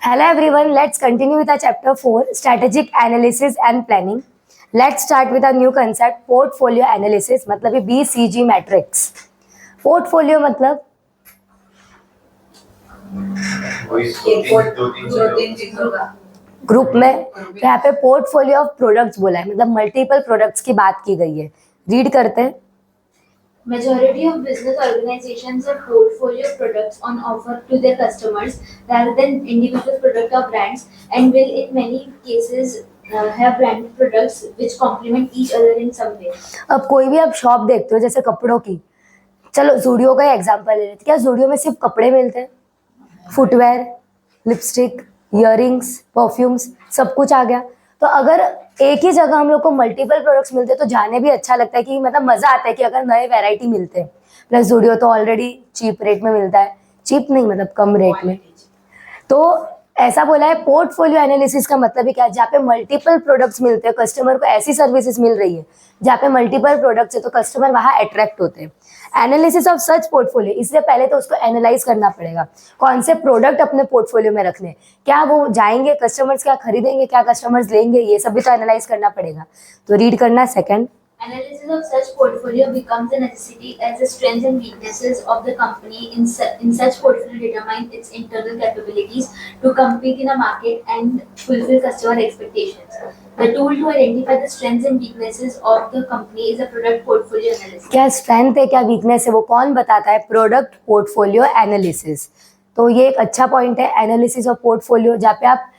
Hello everyone, let's continue with our chapter 4, Strategic Analysis and Planning. Let's start with a new concept, Portfolio Analysis, मतलब ये BCG matrix. Portfolio मतलब group में, तो यहाँ पे portfolio of products बोला है, मतलब मल्टीपल प्रोडक्ट्स की बात की गई है. रीड करते हैं. Majority of business organizations have portfolio products on offer to their customers rather than individual product or brands, and will in many cases have branded products which complement each other in some way. अब कोई भी आप shop देखते हो जैसे कपड़ों की, चलो जूडियो का एग्जांपल ले लेते. क्या जूडियो में सिर्फ कपड़े मिलते हैं? फुटवेयर, लिपस्टिक, इयररिंग्स, परफ्यूम्स, सब कुछ आ गया. तो अगर एक ही जगह हम लोग को मल्टीपल प्रोडक्ट्स मिलते हैं तो जाने भी अच्छा लगता है कि मतलब मजा आता है कि अगर नए वैरायटी मिलते हैं. प्लस जूडियो तो ऑलरेडी चीप रेट में मिलता है, चीप नहीं मतलब कम रेट में. तो ऐसा बोला है पोर्टफोलियो एनालिसिस का मतलब ही क्या है, जहाँ पे मल्टीपल प्रोडक्ट्स मिलते हैं, कस्टमर को ऐसी सर्विसेज मिल रही है जहाँ पे मल्टीपल प्रोडक्ट्स है तो कस्टमर वहाँ अट्रैक्ट होते हैं. एनालिसिस ऑफ सच पोर्टफोलियो, इससे पहले तो उसको एनालाइज करना पड़ेगा कौन से प्रोडक्ट अपने पोर्टफोलियो में रखने, क्या वो जाएंगे कस्टमर्स, क्या खरीदेंगे, क्या कस्टमर्स लेंगे, ये सब भी तो एनालाइज करना पड़ेगा. तो रीड करना. Second, Analysis of such portfolio becomes a necessity as the strengths and weaknesses of the company in such portfolio determine its internal capabilities to compete in a market and fulfill customer expectations. The tool to identify the strengths and weaknesses of the company is a product portfolio analysis. क्या strength है क्या weakness है वो कौन बताता है? Product portfolio analysis. तो ये एक अच्छा पॉइंट है, एनालिसिस ऑफ पोर्टफोलियो, जहाँ पे आप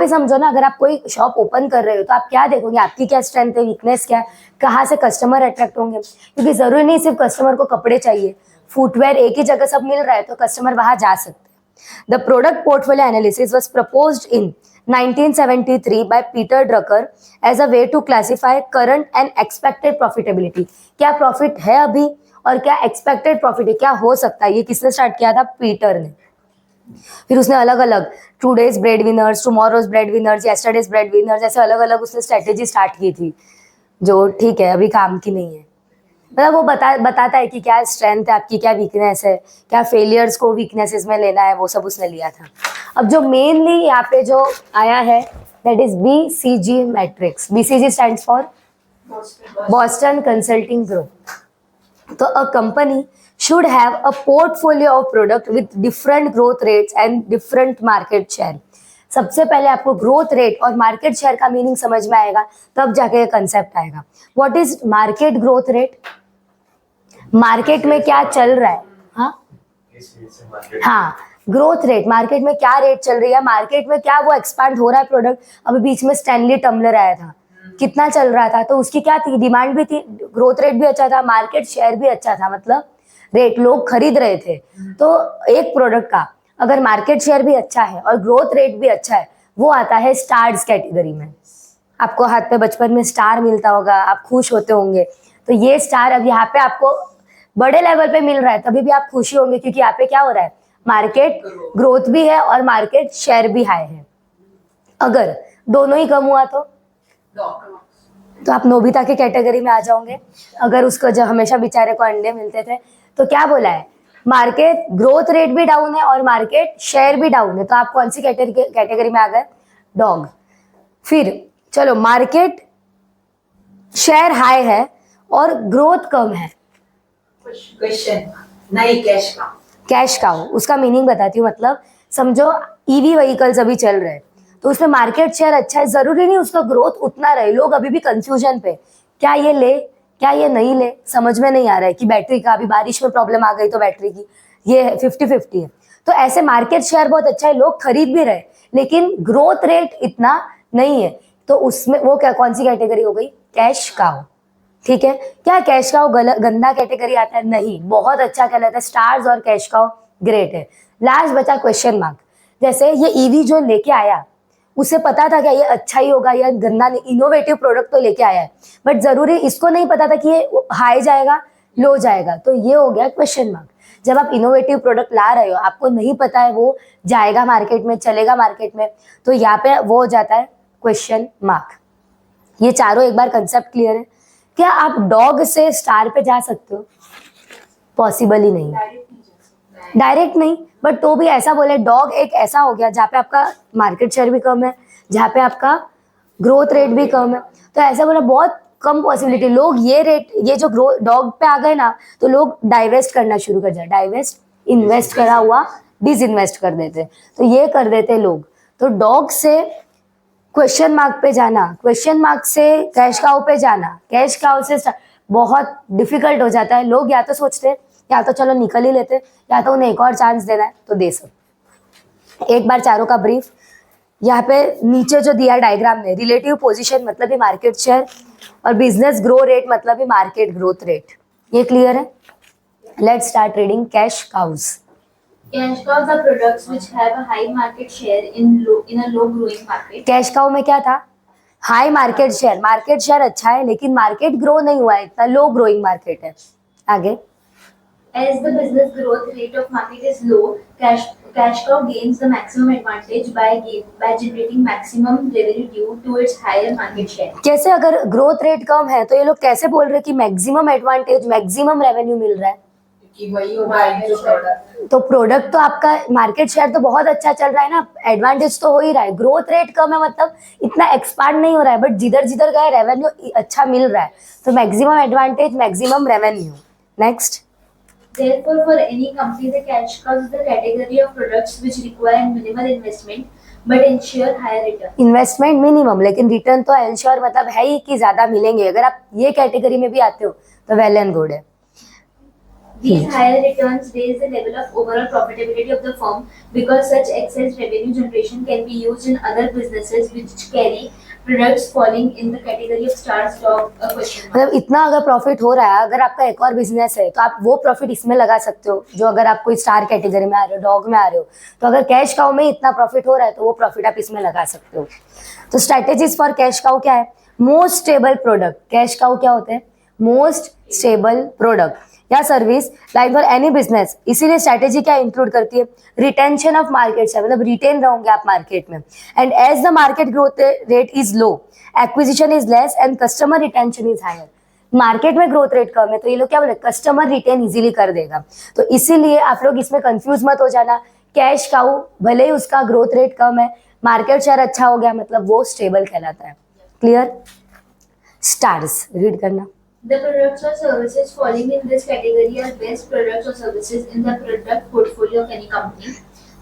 ही समझो ना, अगर आप कोई शॉप ओपन कर रहे हो तो आप क्या देखोगे, आपकी क्या स्ट्रेंथ है, वीकनेस क्या है, कहाँ से कस्टमर अट्रैक्ट होंगे. क्योंकि जरूरी नहीं सिर्फ कस्टमर को कपड़े चाहिए, फुटवेयर एक ही जगह सब मिल रहा है तो कस्टमर वहां जा सकते हैं. The product portfolio analysis was proposed in 1973 by Peter Drucker as a way to classify current and expected profitability. क्या प्रॉफिट है अभी और क्या एक्सपेक्टेड प्रॉफिट है, क्या हो सकता है, ये किसने स्टार्ट किया था? पीटर ने. फिर उसने अलग अलग today's bread winners, tomorrow's bread winners, yesterday's bread winners, ऐसे अलग अलग उसने स्ट्रेटेजी स्टार्ट की थी जो ठीक है अभी काम की नहीं है. मतलब वो बताता है कि क्या स्ट्रेंथ है आपकी, क्या वीकनेस है, क्या फेलियर्स को वीकनेसेस में लेना है, वो सब उसने लिया था. अब जो मेनली यहाँ पे जो आया है that is BCG matrix. BCG stands for Boston consulting group. तो a company should have a portfolio of product with different growth rates and different market share. सबसे पहले आपको ग्रोथ रेट और मार्केट शेयर का मीनिंग समझ में आएगा तब जाके ये कंसेप्ट आएगा. What is market growth rate? Market में क्या चल रहा है. हाँ, ग्रोथ रेट, मार्केट में क्या रेट चल रही है, मार्केट में क्या वो एक्सपांड हो रहा है प्रोडक्ट. अभी बीच में स्टैनली टम्बलर आया था, कितना चल रहा था, तो उसकी क्या थी, डिमांड भी थी, ग्रोथ रेट भी अच्छा था, मार्केट शेयर भी अच्छा था, मतलब रेट लोग खरीद रहे थे. तो एक प्रोडक्ट का अगर मार्केट शेयर भी अच्छा है और ग्रोथ रेट भी अच्छा है, वो आता है स्टार्स कैटेगरी में. आपको हाथ पे बचपन में स्टार मिलता होगा, आप खुश होते होंगे. तो ये स्टार अब यहाँ पे आपको बड़े लेवल पे मिल रहा है, तभी भी आप खुशी होंगे क्योंकि यहाँ पे क्या हो रहा है, मार्केट ग्रोथ भी है और मार्केट शेयर भी हाई है. अगर दोनों ही कम हुआ तो आप नोबिता की कैटेगरी में आ जाओगे. अगर उसको जो हमेशा बेचारे को अंडे मिलते थे, तो क्या बोला है, मार्केट ग्रोथ रेट भी डाउन है और मार्केट शेयर भी डाउन है, तो आप कौन सी कैटेगरी में आ गए? डॉग. फिर चलो मार्केट शेयर हाई है और ग्रोथ कम है, क्वेश्चन नहीं, कैश काउ. उसका मीनिंग बताती हूँ. मतलब समझो ईवी व्हीकल्स अभी चल रहे हैं तो उसमें मार्केट शेयर अच्छा है, जरूरी नहीं उसका ग्रोथ उतना रहे. लोग अभी भी कंफ्यूजन पे, क्या ये ले क्या ये नहीं ले, समझ में नहीं आ रहा है कि बैटरी का अभी बारिश में प्रॉब्लम आ गई तो बैटरी की ये 50-50 है. तो ऐसे मार्केट शेयर बहुत अच्छा है, लोग खरीद भी रहे, लेकिन ग्रोथ रेट इतना नहीं है. तो उसमें वो क्या, कौन सी कैटेगरी हो गई? Cash cow. ठीक है. क्या कैश काउ गंदा कैटेगरी आता है? नहीं, बहुत अच्छा कहलाता है. स्टार्स और कैश काउ ग्रेट है. लास्ट बचा क्वेश्चन मार्क. जैसे ये ईवी जो लेके आया, उसे पता था क्या ये अच्छा ही होगा या गंदा नहीं, इनोवेटिव प्रोडक्ट तो लेके आया है, बट जरूरी इसको नहीं पता था कि ये हाई जाएगा लो जाएगा, तो ये हो गया क्वेश्चन मार्क. जब आप इनोवेटिव प्रोडक्ट ला रहे हो, आपको नहीं पता है वो जाएगा मार्केट में, चलेगा मार्केट में, तो यहाँ पे वो हो जाता है क्वेश्चन मार्क. ये चारों एक बार कंसेप्ट क्लियर है. क्या आप डॉग से स्टार पे जा सकते हो? पॉसिबल ही नहीं. डायरेक्ट नहीं, बट तो भी ऐसा बोले डॉग एक ऐसा हो गया जहाँ पे आपका मार्केट शेयर भी कम है, जहाँ पे आपका ग्रोथ रेट भी कम है, तो ऐसा बोला बहुत कम पॉसिबिलिटी। लोग ये जो ग्रो डॉग पे आ गए ना, तो लोग डाइवेस्ट करना शुरू कर जाए, डाइवेस्ट इन्वेस्ट करा हुआ डिसइन्वेस्ट कर देते, तो ये कर देते लोग। तो डॉग से क्वेश्चन मार्क पे जाना, क्वेश्चन मार्क से कैश काउ पे जाना, कैश काउ से बहुत डिफिकल्ट हो जाता है। लोग या तो सोचते हैं या तो चलो निकल ही लेते, या तो उन्हें एक और चांस देना है तो दे सकते। एक बार चारों का ब्रीफ यहाँ पे नीचे जो दिया डायग्राम में, रिलेटिव पोजीशन मतलब ही मार्केट शेयर और बिजनेस ग्रो रेट मतलब ही मार्केट ग्रोथ रेट, ये क्लियर है। Let's start reading cash cows. Cash cows are products which have a high market share in a low growing market. Cash cow में क्या था, high market share अच्छा है लेकिन मार्केट ग्रो नहीं हुआ है, इतना लो ग्रोइंग मार्केट है। आगे, As the business growth rate of market is low, cash cow gains the maximum advantage by generating maximum revenue due to its higher market share. कैसे, अगर ग्रोथ रेट कम है तो ये लोग कैसे बोल रहे हैं कि मैक्सिमम एडवांटेज मैक्सिमम रेवेन्यू मिल रहा है। कि वही होगा जो प्रोडक्ट। तो प्रोडक्ट तो आपका मार्केट शेयर तो बहुत अच्छा चल रहा है ना, एडवांटेज तो हो ही रहा है। ग्रोथ रेट कम है मतलब इतना एक्सपांड नहीं हो रहा है, बट जिधर जिधर गए रेवेन्यू अच्छा मिल रहा है, तो maximum advantage maximum revenue. Next, Therefore, for any company, the cash cow is the category of products which require minimal investment but ensure higher return. Investment minimum लेकिन रिटर्न तो एंश्योर मतलब है ही कि ज्यादा मिलेंगे। अगर आप ये कैटेगरी में भी आते हो तो वेल एंड गुड है। These higher returns raise the level of overall profitability of the firm because such excess revenue generation can be used in other businesses which carry products falling in the category of stars, dog, question mark. मतलब इतना अगर profit हो रहा है, अगर आपका एक और बिजनेस है तो आप वो प्रॉफिट इसमें लगा सकते हो, जो अगर आप कोई स्टार कैटेगरी में आ रहे हो, डॉग में आ रहे हो, तो अगर कैश काउ में इतना प्रॉफिट हो रहा है तो वो प्रॉफिट आप इसमें लगा सकते हो। तो स्ट्रेटेजीज फॉर कैश काउ क्या है, most stable product. Cash cow क्या होते हैं, मोस्ट स्टेबल प्रोडक्ट या service like for any business. इसीलिए स्ट्रेटेजी क्या इंक्लूड करती है, रिटेंशन ऑफ मार्केट शेयर, मतलब रिटेन रहोगे आप मार्केट में। And as the market growth rate is low, acquisition is less and customer retention is higher. Market में ग्रोथ रेट कम है तो ये लोग क्या बोले, कस्टमर रिटेन इजीली कर देगा। तो इसीलिए आप लोग इसमें कंफ्यूज मत हो जाना। कैश काउ भले ही उसका ग्रोथ रेट कम है, मार्केट शेयर अच्छा हो गया मतलब वो स्टेबल कहलाता है। क्लियर। स्टार्स रीड करना। The products or services falling in this category are best products or services in the product portfolio of any company.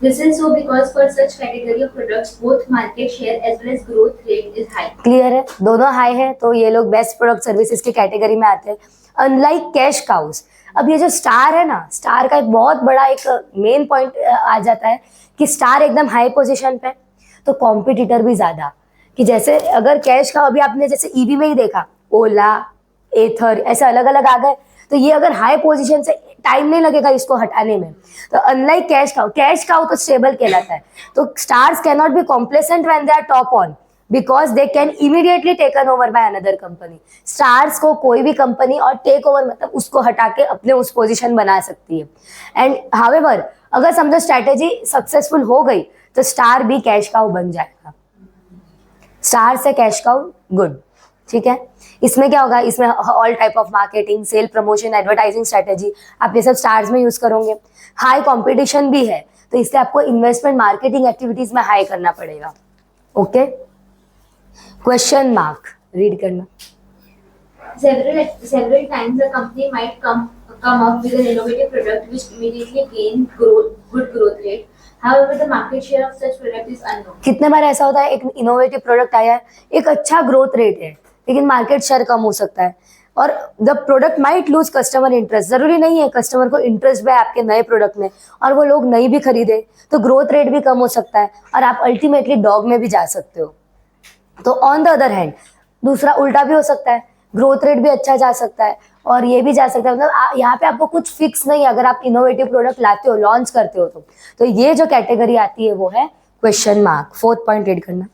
This is so because for such category of products, both market share as well as growth rate is high. Clear है, दोनों high है तो ये लोग best product services की category में आते हैं। अनलाइक कैश काउस, अब ये जो स्टार है ना, स्टार का एक बहुत बड़ा एक मेन पॉइंट आ जाता है कि स्टार एकदम हाई पोजीशन पे तो कॉम्पिटिटर भी ज्यादा। कि जैसे अगर कैश काउ अभी आपने जैसे ईवी में ही देखा, ओला, एथर ऐसे अलग अलग आ गए, तो ये अगर हाई पोजीशन से टाइम नहीं लगेगा इसको हटाने में। तो अनलाइक कैश काउ तो स्टेबल कहलाता है। तो stars can not be complacent when they are top on because they can immediately taken over by another company. Stars को कोई भी कंपनी और टेक ओवर मतलब उसको हटा के अपने उस पोजीशन बना सकती है। एंड हाउएवर अगर समझो स्ट्रैटेजी सक्सेसफुल हो गई तो स्टार भी कैश काउ बन जाएगा। स्टार से कैश काउ गुड, ठीक है। इसमें क्या होगा, इसमें all type of marketing, sale, promotion, advertising strategy आप ये सब स्टार्स में यूज करोगे। हाई कंपटीशन भी है तो इसलिए आपको इन्वेस्टमेंट मार्केटिंग एक्टिविटीज में हाई करना पड़ेगा। ओके। क्वेश्चन मार्क रीड करना। Several times a company might come up with an innovative product which immediately gain good growth rate. However, the market share of such product is unknown. कितने बार ऐसा होता है, एक innovative product आया है, एक अच्छा ग्रोथ रेट है लेकिन मार्केट शेयर कम हो सकता है और the product might lose customer interest. जरूरी नहीं है कस्टमर को इंटरेस्ट है आपके नए प्रोडक्ट में और वो लोग नहीं भी खरीदे तो ग्रोथ रेट भी कम हो सकता है और आप अल्टीमेटली डॉग में भी जा सकते हो। तो ऑन द अदर हैंड दूसरा उल्टा भी हो सकता है, ग्रोथ रेट भी अच्छा जा सकता है और ये भी जा सकता है। मतलब यहाँ पे आपको कुछ फिक्स नहीं है, अगर आप इनोवेटिव प्रोडक्ट लाते हो, लॉन्च करते हो तो ये जो कैटेगरी आती है वो है question mark. Fourth point read करना।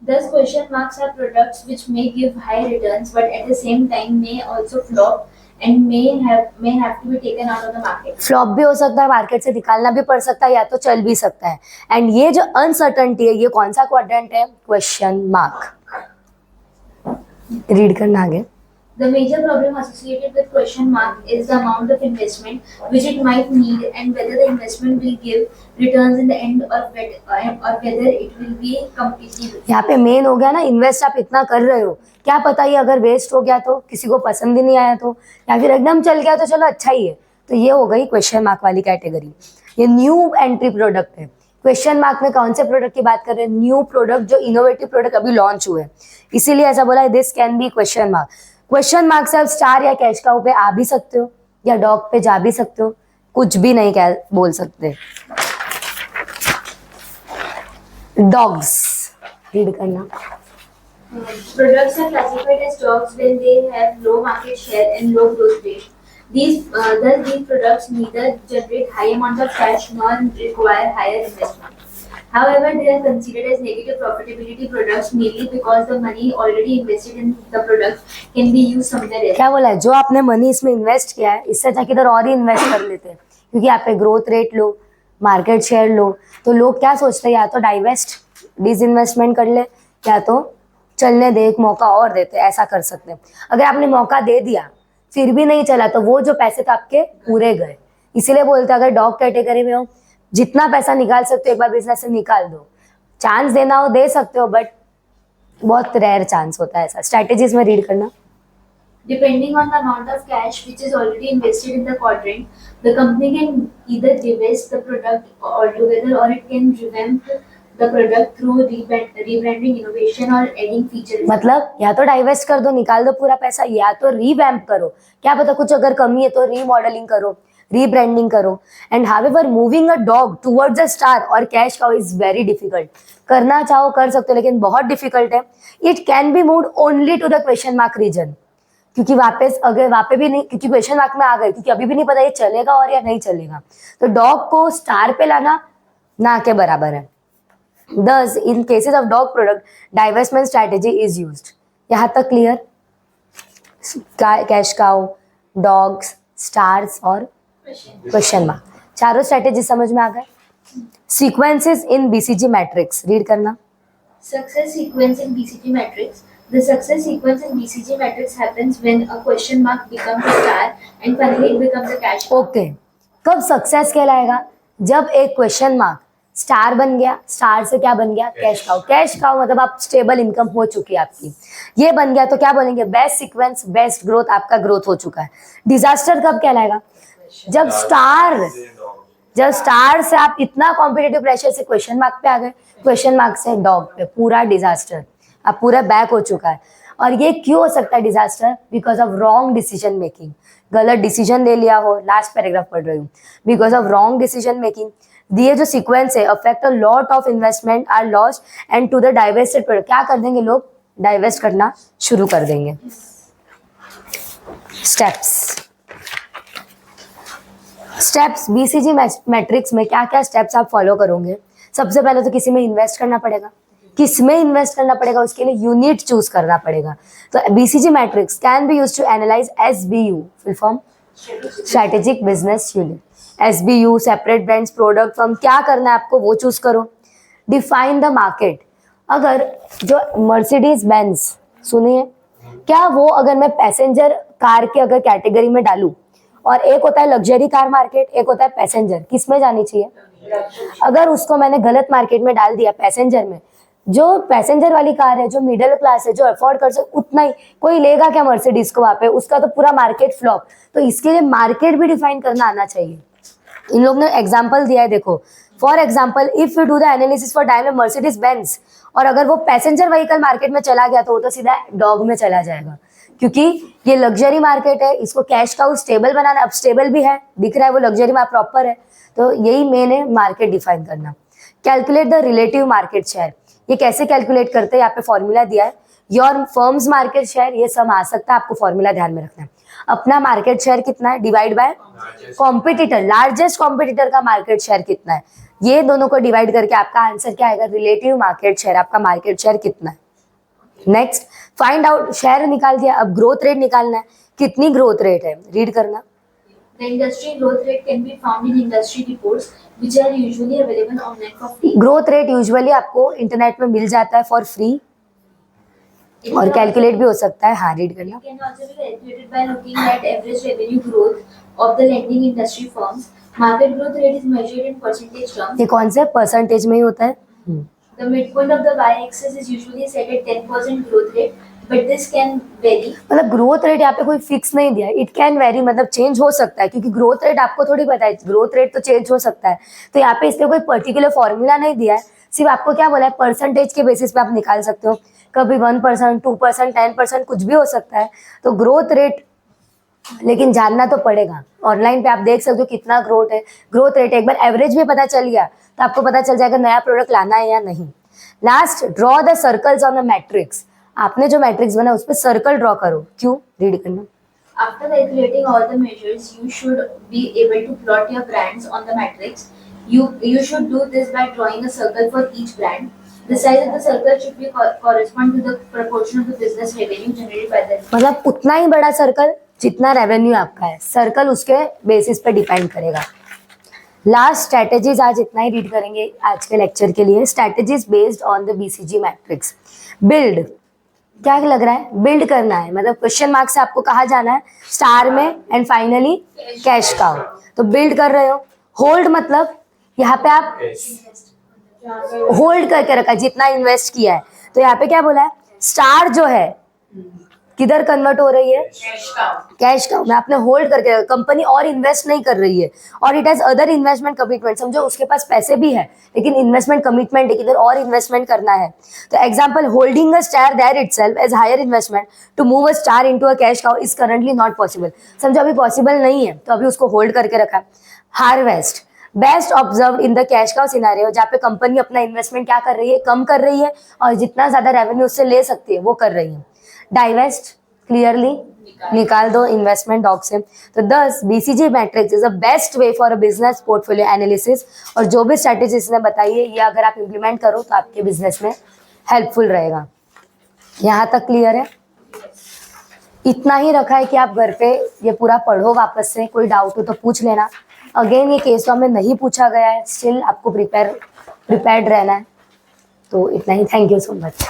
Thus, question marks are products which may give high returns, but at the same time may also flop and may have to be taken out of the market. Flop भी हो सकता है, market से निकालना भी पड़ सकता है या तो चल भी सकता है। एंड ये जो अनसर्टनिटी है ये कौन सा क्वाड्रेंट है, क्वेश्चन मार्क। रीड करना आगे। The major problem associated with question mark is the amount of investment which it might need and whether the investment will give returns in the end or whether it will be completely waste. यहाँ पे main हो गया ना, invest आप इतना कर रहे हो, क्या पता ये अगर वेस्ट हो गया तो, किसी को पसंद ही नहीं आया तो, या फिर एकदम चल गया तो चलो अच्छा ही है। तो ये हो गई क्वेश्चन मार्क वाली कैटेगरी। ये न्यू एंट्री प्रोडक्ट है। क्वेश्चन मार्क में कौन से प्रोडक्ट की बात कर रहे हैं? न्यू प्रोडक्ट, जो इनोवेटिव प्रोडक्ट अभी लॉन्च हुए, इसीलिए ऐसा बोला है this can be question mark. Question mark से आप स्टार या कैश काउ पे आ भी सकते हो या डॉग पे जा भी सकते हो, कुछ भी नहीं कह बोल सकते। डॉग्स रीड करना। Products are classified as dogs when they have low market share and low growth rate. Thus these products neither generate high amount of cash nor require higher investment. However, they are considered as negative profitability products mainly because the money already invested in the product can be used somewhere else. क्या बोला है? जो आपने money इसमें invest किया है, इससे अच्छा किधर और ही इन्वेस्ट कर लेते हैं, क्योंकि आप पे ग्रोथ रेट लो, मार्केट शेयर लो। तो लोग क्या सोचते हैं, या तो डाइवेस्ट डिसइन्वेस्टमेंट कर ले, या तो चलने दे, एक मौका और देते, ऐसा कर सकते हैं। अगर आपने मौका दे दिया फिर भी नहीं चला तो वो जो पैसे तो आपके पूरे गए। इसीलिए बोलते हैं अगर डॉग कैटेगरी में हो, जितना पैसा निकाल सकते हो एक बार बिजनेस से निकाल दो। चांस देना हो दे सकते हो, बट बहुत रेयर चांस होता है ऐसा। स्ट्रैटेजीज में रीड करना। Depending on the amount of cash which is already invested in the quadrant, the company can either divest the product altogether or it can revamp the product through rebranding, innovation or adding features. मतलब या तो divest कर दो, निकाल दो पूरा पैसा, या तो रीवैम्प करो। क्या पता कुछ अगर कमी है तो रीमॉडलिंग करो, रीब्रांडिंग करो। And however moving a dog towards a star और cash cow is very difficult. करना चाहो कर सकते हो, लेकिन बहुत डिफिकल्ट है। It can be moved only to the question mark region, क्योंकि वापस अगर वहाँ पे भी नहीं, क्योंकि क्वेश्चन मार्क में आ गए, क्योंकि अभी भी नहीं पता ये चलेगा और या नहीं चलेगा। तो डॉग को स्टार पे लाना ना के बराबर है। Thus, in cases of dog product, divestment strategy is used. यहाँ तक clear? Cash cow, dogs, stars और क्वेश्चन मार्क, चारों स्ट्रेटेजी समझ में आ गए। सीक्वेंसेस इन बीसीजी मैट्रिक्स रीड करना। Success sequence in BCG matrix. The success sequence in BCG matrix happens when a question mark becomes a star and finally it becomes a cash cow. Okay, कब success कहलाएगा? जब एक question mark star बन गया, star से क्या बन गया? Cash cow. कैश काउ मतलब आप स्टेबल इनकम हो चुकी है आपकी, ये बन गया तो क्या बोलेंगे? बेस्ट सीक्वेंस, बेस्ट ग्रोथ, आपका ग्रोथ हो चुका है। डिजास्टर कब कहलाएगा? जब स्टार से आप इतना कॉम्पिटिटिव प्रेशर से क्वेश्चन मार्क पे आ गए, क्वेश्चन मार्क से डॉग पे, पूरा डिजास्टर, आप पूरा बैक हो चुका है। और ये क्यों हो सकता है disaster? Because of wrong decision making, गलत डिसीजन ले लिया हो। लास्ट पैराग्राफ पढ़ रही हूँ। Because of wrong decision making दिए जो सीक्वेंस है affect a lot of investment are lost and to the divested product. क्या कर देंगे लोग? डाइवेस्ट करना शुरू कर देंगे। स्टेप्स बीसीजी मैट्रिक्स में क्या क्या स्टेप्स आप फॉलो करोगे? सबसे पहले तो किसी में इन्वेस्ट करना पड़ेगा। किस में इन्वेस्ट करना पड़ेगा? उसके लिए यूनिट चूज करना पड़ेगा। तो BCG matrix can be used to analyse SBU, full form strategic business unit. SBU, separate brands, product firm, क्या करना है आपको वो चूज करो। Define the market. अगर जो मर्सिडीज बेंज, सुनिए, क्या वो अगर मैं पैसेंजर कार के अगर कैटेगरी में डालूं, और एक होता है लग्जरी कार मार्केट, एक होता है पैसेंजर, किस में जानी चाहिए? अगर उसको मैंने गलत मार्केट में डाल दिया, पैसेंजर में, जो पैसेंजर वाली कार है, जो मिडिल क्लास है, जो अफोर्ड कर सकते, उतना ही कोई लेगा क्या मर्सिडीज को? वहाँ पे उसका तो पूरा मार्केट फ्लॉप। तो इसके लिए मार्केट भी डिफाइन करना आना चाहिए। इन लोग ने एग्जाम्पल दिया है, देखो। For example, if you do the analysis for diamond Mercedes Benz, और अगर वो पैसेंजर व्हीकल मार्केट में चला गया तो वो तो सीधा डॉग में चला जाएगा, क्योंकि ये लग्जरी मार्केट है। इसको कैश काउ स्टेबल बनाना, अब स्टेबल भी है, दिख रहा है वो लग्जरी में प्रॉपर है। तो यही मेन है, मार्केट डिफाइन करना। Calculate the relative market share. ये कैसे कैलकुलेट करते हैं? यहाँ पे फॉर्मूला दिया है। योर फर्म्स मार्केट शेयर, ये सम आ सकता है, आपको फॉर्मूला ध्यान में रखना है। अपना मार्केट शेयर कितना है divide by competitor, largest competitor का मार्केट शेयर कितना है, ये दोनों को डिवाइड करके आपका आंसर क्या आएगा? रिलेटिव मार्केट शेयर, आपका मार्केट शेयर कितना है। नेक्स्ट, फाइंड आउट, शेयर निकाल दिया, अब ग्रोथ रेट निकालना है, कितनी ग्रोथ रेट है, रीड करना। The industry growth rate can be found in industry reports, which are usually available online for free. Growth rate usually आपको इंटरनेट में मिल जाता है फॉर फ्री। और कैलकुलेट भी हो सकता है. हाँ, रीड करना. It can also be calculated by looking at average revenue growth of the lending industry firms. Market growth rate is measured in percentage terms. ये कौन से परसेंटेज में ही होता है? The midpoint of the y-axis is usually set at 10% growth rate, but this can vary. मतलब growth rate यहाँ पे कोई फिक्स नहीं दिया. इट कैन वेरी, मतलब चेंज हो सकता है, क्योंकि ग्रोथ रेट आपको थोड़ी पता है. ग्रोथ रेट तो चेंज हो सकता है. तो यहाँ पे इसमें कोई पर्टिकुलर फॉर्मूला नहीं दिया है. सिर्फ आपको क्या बोला है, परसेंटेज के बेसिस पे आप निकाल सकते हो. कभी 1%, 2%, 10%, कुछ भी हो सकता है. तो ग्रोथ रेट लेकिन जानना तो पड़ेगा. ऑनलाइन पे आप देख सकते हो कितना ग्रोथ रेट. एक बार एवरेज भी पता चल गया तो आपको पता चल जाएगा नया प्रोडक्ट लाना है या नहीं. Last, draw the circles on the matrix. आपने जो मैट्रिक्स बना उस पर सर्कल ड्रॉ करो. क्यों? रीड करना. After calculating all the measures, you should be able to plot your brands on the matrix. You should do this by drawing a circle for each brand. The size of the circle should be correspond to the proportion of the business revenue generated by the. मतलब उतना ही बड़ा circle जितना revenue आपका है. Circle उसके basis पे depend करेगा. Last strategies आज इतना ही रीड करेंगे आज के लेक्चर के लिए. Strategies based on the BCG matrix. Build, क्या लग रहा है? बिल्ड करना है, मतलब क्वेश्चन मार्क से आपको कहाँ जाना है? स्टार में एंड फाइनली कैश काउ. तो बिल्ड कर रहे हो. होल्ड मतलब यहाँ पे आप होल्ड करके रखा है जितना इन्वेस्ट किया है. तो यहाँ पे क्या बोला है? स्टार जो है किधर कन्वर्ट हो रही है? कैश काउ में. आपने होल्ड करके, कंपनी और इन्वेस्ट नहीं कर रही है और it has other investment commitment. समझो उसके पास पैसे भी है लेकिन इन्वेस्टमेंट कमिटमेंट है, किधर और इन्वेस्टमेंट करना है. तो example, holding a star there itself as higher investment to move a star into a cash cow is currently not possible. समझो अभी पॉसिबल नहीं है तो अभी उसको होल्ड करके रखा. Harvest, best observe in the cash cow scenario, जहाँ पे कंपनी अपना इन्वेस्टमेंट क्या कर रही है? कम कर रही है और जितना ज्यादा रेवेन्यू उससे ले सकती है वो कर रही है. डाइवेस्ट, क्लियरली निकाल दो इन्वेस्टमेंट डॉग से. तो 10 BCG matrix is the best way for a business portfolio analysis. और जो भी स्ट्रैटेजी इसने बताई है ये अगर आप इम्प्लीमेंट करो तो आपके बिजनेस में हेल्पफुल रहेगा. यहाँ तक क्लियर है? इतना ही रखा है कि आप घर पे ये पूरा पढ़ो वापस से. कोई डाउट हो तो पूछ लेना. अगेन ये केस में नहीं पूछा गया है, स्टिल आपको प्रिपेयर्ड रहना है. तो इतना ही. Thank you so much.